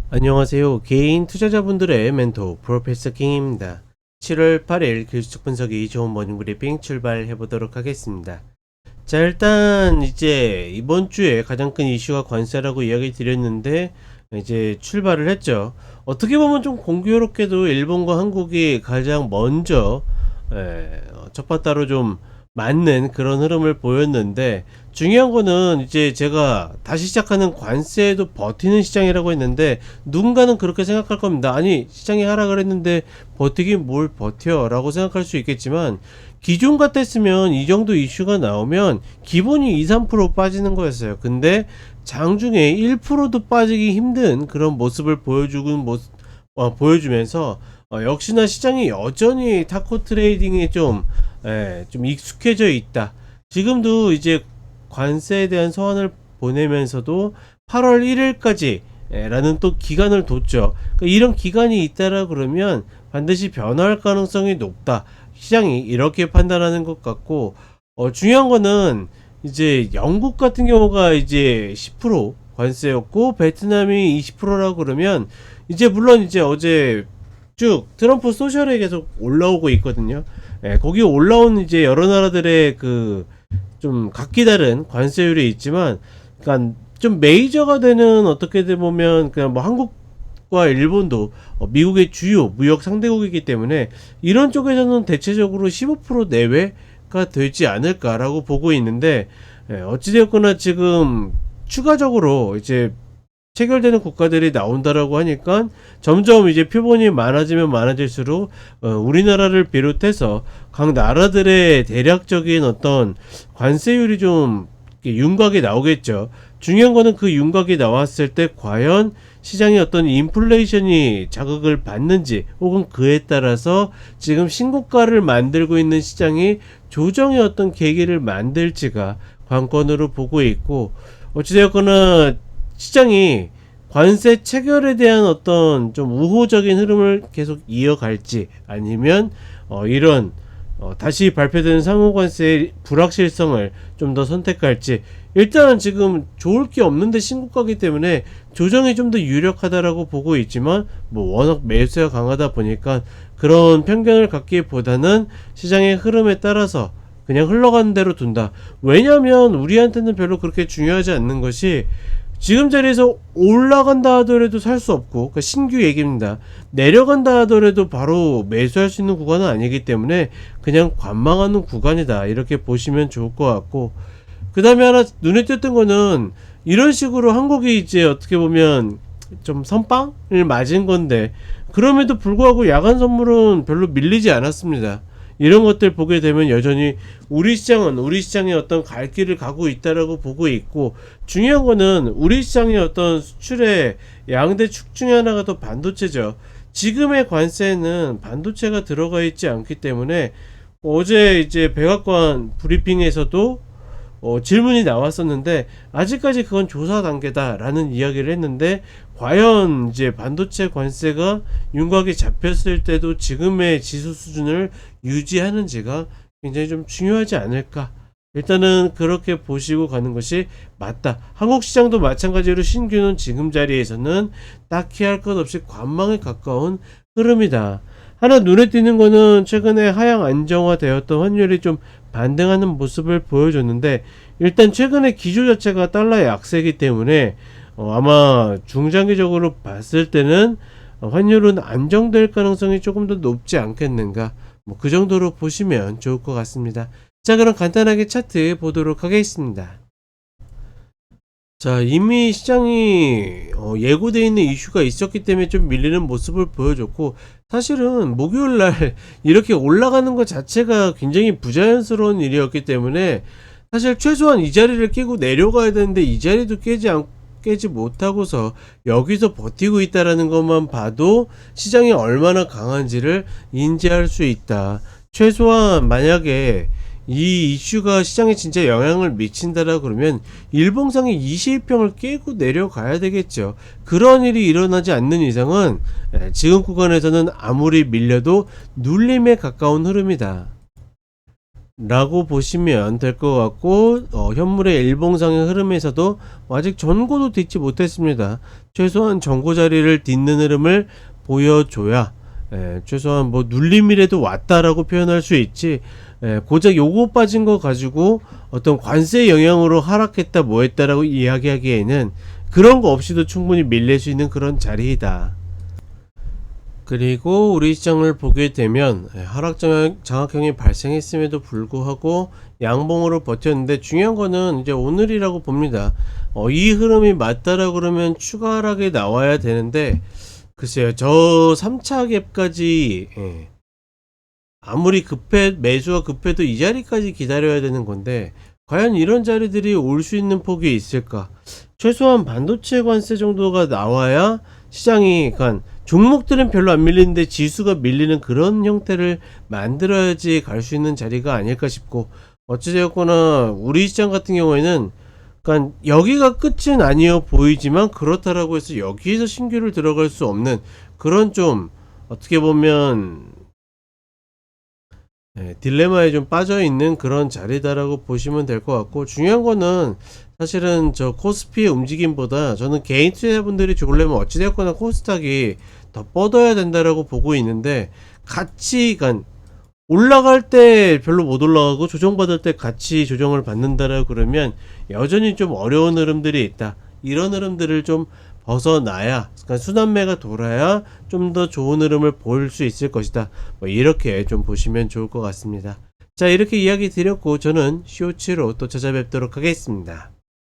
안녕하세요. 개인 투자자분들의 멘토 프로페서 킹입니다. 7월 8일 기술적 분석이 좋은 모닝 브리핑 출발해 보도록 하겠습니다. 자, 일단 이제 이번 주에 가장 큰 이슈가 관세라고 이야기 드렸는데 이제 출발을 했죠. 어떻게 보면 좀 공교롭게도 일본과 한국이 가장 먼저 첫 바따로 좀 맞는 그런 흐름을 보였는데, 중요한 거는 이제 제가 다시 시작하는 관세에도 버티는 시장이라고 했는데, 누군가는 그렇게 생각할 겁니다. 아니, 시장이 하락을 했는데 버티긴 뭘 버텨 라고 생각할 수 있겠지만, 기존 같았으면 이 정도 이슈가 나오면 기본이 2~3% 빠지는 거였어요. 근데 장중에 1%도 빠지기 힘든 그런 모습을 보여주면서 역시나 시장이 여전히 타코 트레이딩에 좀 익숙해져 있다. 지금도 이제 관세에 대한 서한을 보내면서도 8월 1일까지 라는 또 기간을 뒀죠. 그러니까 이런 기간이 있다라 그러면 반드시 변화할 가능성이 높다. 시장이 이렇게 판단하는 것 같고, 중요한 거는 이제 영국 같은 경우가 이제 10% 관세였고 베트남이 20%라고 그러면, 이제 물론 이제 어제 쭉 트럼프 소셜에 계속 올라오고 있거든요. 거기 올라온 이제 여러 나라들의 그 좀 각기 다른 관세율이 있지만, 그러니까 좀 메이저가 되는, 어떻게 보면 그냥 뭐 한국과 일본도 미국의 주요 무역 상대국이기 때문에 이런 쪽에서는 대체적으로 15% 내외가 되지 않을까라고 보고 있는데, 어찌되었거나 지금 추가적으로 이제 체결되는 국가들이 나온다라고 하니까 점점 이제 표본이 많아지면 많아질수록 우리나라를 비롯해서 각 나라들의 대략적인 어떤 관세율이 좀 윤곽이 나오겠죠. 중요한 거는 그 윤곽이 나왔을 때 과연 시장의 어떤 인플레이션이 자극을 받는지, 혹은 그에 따라서 지금 신고가를 만들고 있는 시장이 조정의 어떤 계기를 만들지가 관건으로 보고 있고, 어찌되었거나 시장이 관세 체결에 대한 어떤 좀 우호적인 흐름을 계속 이어갈지, 아니면 이런 다시 발표되는 상호관세의 불확실성을 좀 더 선택할지. 일단은 지금 좋을 게 없는데 신고가기 때문에 조정이 좀 더 유력하다라고 보고 있지만, 뭐 워낙 매수가 강하다 보니까 그런 편견을 갖기보다는 시장의 흐름에 따라서 그냥 흘러가는 대로 둔다. 왜냐면 우리한테는 별로 그렇게 중요하지 않는 것이, 지금 자리에서 올라간다 하더라도 살 수 없고, 그러니까 신규 얘기입니다. 내려간다 하더라도 바로 매수할 수 있는 구간은 아니기 때문에 그냥 관망하는 구간이다, 이렇게 보시면 좋을 것 같고, 그 다음에 하나 눈에 띄었던 거는, 이런 식으로 한국이 이제 어떻게 보면 좀 선빵을 맞은 건데, 그럼에도 불구하고 야간 선물은 별로 밀리지 않았습니다. 이런 것들 보게 되면 여전히 우리 시장은 우리 시장의 어떤 갈 길을 가고 있다라고 보고 있고, 중요한 거는 우리 시장의 어떤 수출의 양대 축 중에 하나가 또 반도체죠. 지금의 관세에는 반도체가 들어가 있지 않기 때문에, 어제 이제 백악관 브리핑에서도 질문이 나왔었는데, 아직까지 그건 조사 단계다라는 이야기를 했는데, 과연 이제 반도체 관세가 윤곽이 잡혔을 때도 지금의 지수 수준을 유지하는지가 굉장히 좀 중요하지 않을까. 일단은 그렇게 보시고 가는 것이 맞다. 한국 시장도 마찬가지로 신규는 지금 자리에서는 딱히 할 것 없이 관망에 가까운 흐름이다. 하나 눈에 띄는 거는, 최근에 하향 안정화되었던 환율이 좀 반등하는 모습을 보여줬는데, 일단 최근에 기조 자체가 달러 약세이기 때문에 아마 중장기적으로 봤을 때는 환율은 안정될 가능성이 조금 더 높지 않겠는가, 뭐 그 정도로 보시면 좋을 것 같습니다. 자, 그럼 간단하게 차트 보도록 하겠습니다. 자, 이미 시장이 예고되어 있는 이슈가 있었기 때문에 좀 밀리는 모습을 보여줬고, 사실은 목요일날 이렇게 올라가는 것 자체가 굉장히 부자연스러운 일이었기 때문에, 사실 최소한 이 자리를 깨고 내려가야 되는데 이 자리도 깨지 못하고서 여기서 버티고 있다라는 것만 봐도 시장이 얼마나 강한지를 인지할 수 있다. 최소한 만약에 이 이슈가 시장에 진짜 영향을 미친다라 그러면 일봉상의 22평을 깨고 내려가야 되겠죠. 그런 일이 일어나지 않는 이상은 지금 구간에서는 아무리 밀려도 눌림에 가까운 흐름이다. 라고 보시면 될 것 같고, 현물의 일봉상의 흐름에서도 아직 전고도 딛지 못했습니다. 최소한 전고 자리를 딛는 흐름을 보여줘야 최소한 뭐 눌림이라도 왔다라고 표현할 수 있지, 고작 요거 빠진 거 가지고 어떤 관세 영향으로 하락했다 뭐 했다라고 이야기하기에는 그런 거 없이도 충분히 밀릴 수 있는 그런 자리이다. 그리고 우리 시장을 보게 되면 하락 장악형이 발생했음에도 불구하고 양봉으로 버텼는데, 중요한 거는 이제 오늘이라고 봅니다. 이 흐름이 맞다라고 그러면 추가 하락이 나와야 되는데, 글쎄요, 저 3차 갭까지 아무리 매수가 급해도 이 자리까지 기다려야 되는 건데, 과연 이런 자리들이 올 수 있는 폭이 있을까? 최소한 반도체 관세 정도가 나와야 시장이, 그러니까 종목들은 별로 안 밀리는데 지수가 밀리는 그런 형태를 만들어야지 갈 수 있는 자리가 아닐까 싶고, 어찌되었거나 우리 시장 같은 경우에는 그러니까 여기가 끝은 아니어 보이지만, 그렇다라고 해서 여기에서 신규를 들어갈 수 없는 그런, 좀 어떻게 보면 딜레마에 좀 빠져 있는 그런 자리다라고 보시면 될 것 같고, 중요한 거는 사실은 저 코스피의 움직임보다 저는 개인 투자자분들이 좋으려면 어찌되었거나 코스닥이 더 뻗어야 된다라고 보고 있는데, 같이, 그러니까 올라갈 때 별로 못 올라가고 조정받을 때 같이 조정을 받는다라고 그러면 여전히 좀 어려운 흐름들이 있다. 이런 흐름들을 좀 벗어나야, 그러니까 순환매가 돌아야 좀 더 좋은 흐름을 볼 수 있을 것이다. 뭐 이렇게 좀 보시면 좋을 것 같습니다. 자, 이렇게 이야기 드렸고, 저는 쇼츠로 또 찾아뵙도록 하겠습니다.